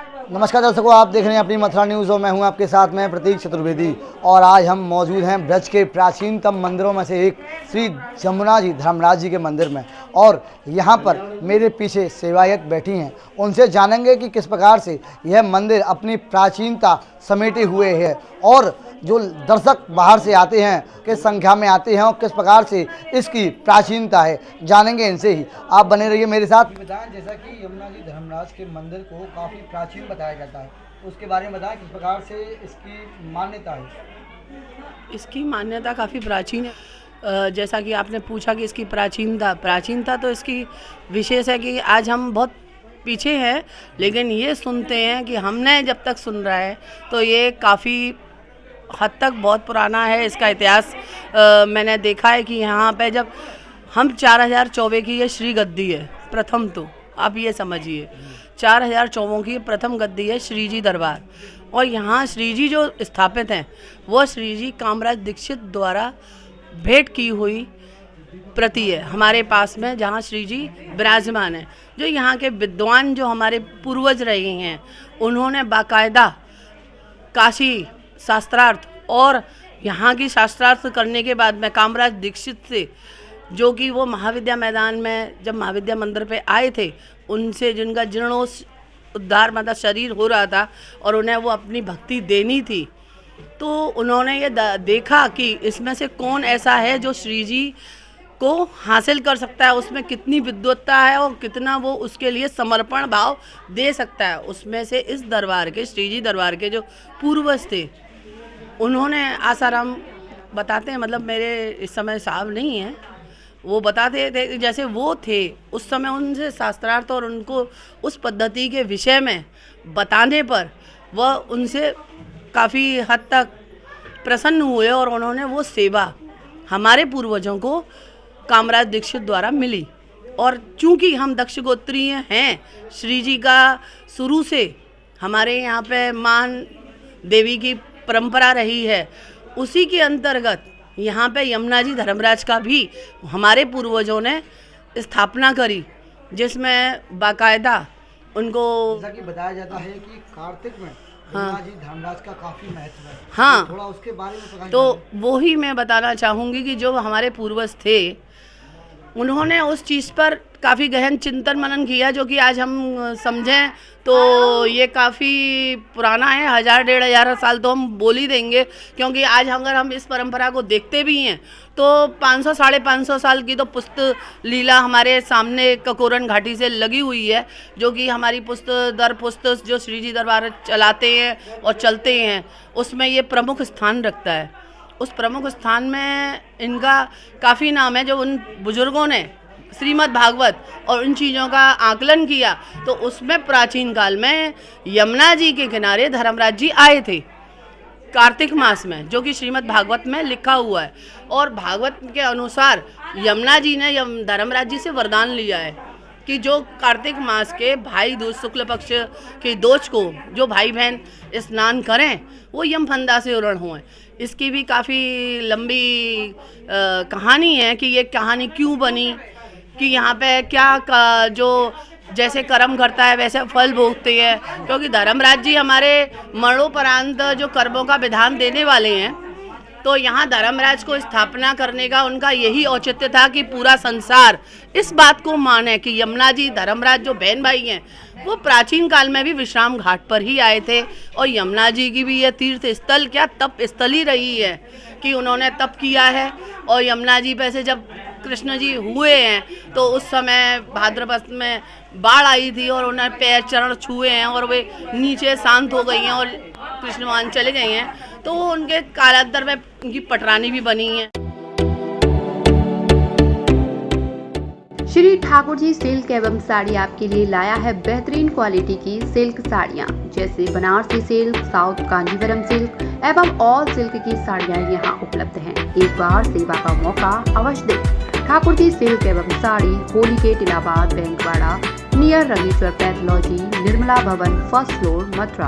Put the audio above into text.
नमस्कार दर्शकों, आप देख रहे हैं अपनी मथुरा न्यूज़ और मैं हूं आपके साथ में प्रतीक चतुर्वेदी। और आज हम मौजूद हैं ब्रज के प्राचीनतम मंदिरों में से एक श्री जमुना जी धर्मराज जी के मंदिर में। और यहां पर मेरे पीछे सेवायत बैठी हैं, उनसे जानेंगे कि किस प्रकार से यह मंदिर अपनी प्राचीनता समेटे हुए है और जो दर्शक बाहर से आते हैं किस संख्या में आते हैं और किस प्रकार से इसकी प्राचीनता है, जानेंगे इनसे ही। आप बने रहिए मेरे साथ। बताएं, जैसा कि यमुना जी धर्मराज के मंदिर को काफ़ी प्राचीन बताया जाता है, उसके बारे में बताएं किस प्रकार से इसकी मान्यता है। इसकी मान्यता काफ़ी प्राचीन है। जैसा कि आपने पूछा कि इसकी प्राचीनता तो इसकी विशेष है कि आज हम बहुत पीछे हैं, लेकिन ये सुनते हैं कि हमने जब तक सुन रहा है तो ये काफ़ी हद तक बहुत पुराना है। इसका इतिहास मैंने देखा है कि यहाँ पे जब हम 4000 चौबे की ये श्री गद्दी है प्रथम, तो आप ये समझिए 4000 चौबों की प्रथम गद्दी है श्री जी दरबार। और यहाँ श्री जी जो स्थापित हैं वो श्री जी कामराज दीक्षित द्वारा भेंट की हुई प्रति है हमारे पास में, जहाँ श्री जी विराजमान है। जो यहाँ के विद्वान जो हमारे पूर्वज रहे हैं उन्होंने बाकायदा काशी शास्त्रार्थ और यहाँ की शास्त्रार्थ करने के बाद में कामराज दीक्षित से, जो कि वो महाविद्या मैदान में जब महाविद्या मंदिर पे आए थे, उनसे जिनका जीर्णोद्धार मतलब शरीर हो रहा था और उन्हें वो अपनी भक्ति देनी थी, तो उन्होंने ये देखा कि इसमें से कौन ऐसा है जो श्री जी को हासिल कर सकता है, उसमें कितनी विद्वत्ता है और कितना वो उसके लिए समर्पण भाव दे सकता है। उसमें से इस दरबार के श्री जी दरबार के जो पूर्वज थे उन्होंने आसाराम बताते हैं, मतलब मेरे इस समय साहब नहीं हैं, वो बताते थे कि जैसे वो थे उस समय उनसे शास्त्रार्थ और उनको उस पद्धति के विषय में बताने पर वह उनसे काफ़ी हद तक प्रसन्न हुए और उन्होंने वो सेवा हमारे पूर्वजों को कामराज दीक्षित द्वारा मिली। और चूंकि हम दक्ष गोत्रीय हैं, श्री जी का शुरू से हमारे यहाँ पे मान देवी की परंपरा रही है, उसी के अंतर्गत यहाँ पे यमुना जी धर्मराज का भी हमारे पूर्वजों ने स्थापना करी, जिसमें बाकायदा उनको जैसा कि बताया जाता है कि कार्तिक में यमुना जी धर्मराज का काफ़ी महत्व है। हाँ, तो थोड़ा उसके बारे में प्रकाश तो वो ही मैं बताना चाहूँगी कि जो हमारे पूर्वज थे उन्होंने उस चीज़ पर काफ़ी गहन चिंतन मनन किया, जो कि आज हम समझें तो ये काफ़ी पुराना है। 1000-1500 साल तो हम बोल ही देंगे, क्योंकि आज अगर हम इस परंपरा को देखते भी हैं तो 500-550 साल की तो पुस्त लीला हमारे सामने ककोरन घाटी से लगी हुई है, जो कि हमारी पुस्त दर पुस्त जो श्री जी दरबार चलाते हैं और चलते हैं उसमें ये प्रमुख स्थान रखता है। उस प्रमुख स्थान में इनका काफ़ी नाम है। जो उन बुजुर्गों ने श्रीमद् भागवत और उन चीज़ों का आकलन किया तो उसमें प्राचीन काल में यमुना जी के किनारे धर्मराज जी आए थे कार्तिक मास में, जो कि श्रीमद् भागवत में लिखा हुआ है। और भागवत के अनुसार यमुना जी ने धर्मराज जी से वरदान लिया है कि जो कार्तिक मास के भाई दूज शुक्ल पक्ष के दोष को जो भाई बहन स्नान करें वो यमफंदा से उरण हुए। इसकी भी काफ़ी लंबी कहानी है कि ये कहानी क्यों बनी, कि यहाँ पे क्या जो जैसे कर्म करता है वैसे फल भोगते हैं, क्योंकि धर्मराज जी हमारे मरणोपरांत जो कर्मों का विधान देने वाले हैं, तो यहाँ धर्मराज को स्थापना करने का उनका यही औचित्य था कि पूरा संसार इस बात को माने कि यमुना जी धर्मराज जो बहन भाई हैं वो प्राचीन काल में भी विश्राम घाट पर ही आए थे। और यमुना जी की भी ये तीर्थ स्थल क्या तप स्थल ही रही है कि उन्होंने तप किया है। और यमुना जी पे से जब कृष्ण जी हुए हैं तो उस समय भाद्रपद में बाढ़ आई थी और उन्हें पैर चरण छुए हैं और वे नीचे शांत हो गई हैं और कृष्ण मान चले गए हैं, तो वो उनके कालांतर में उनकी पटरानी भी बनी है। श्री ठाकुर जी सिल्क एवं साड़ी आपके लिए लाया है बेहतरीन क्वालिटी की सिल्क साड़ियाँ, जैसे Banarasi silk, south Kanjeevaram silk एवं ऑल सिल्क की साड़ियाँ यहाँ उपलब्ध हैं। एक बार सेवा का मौका अवश्य दें। ठाकुर जी सिल्क एवं साड़ी, होली गेट इलाहाबाद बैंकवाड़ा, near Rangeshwar pathology, Nirmala Bhawan, first floor, Mathura.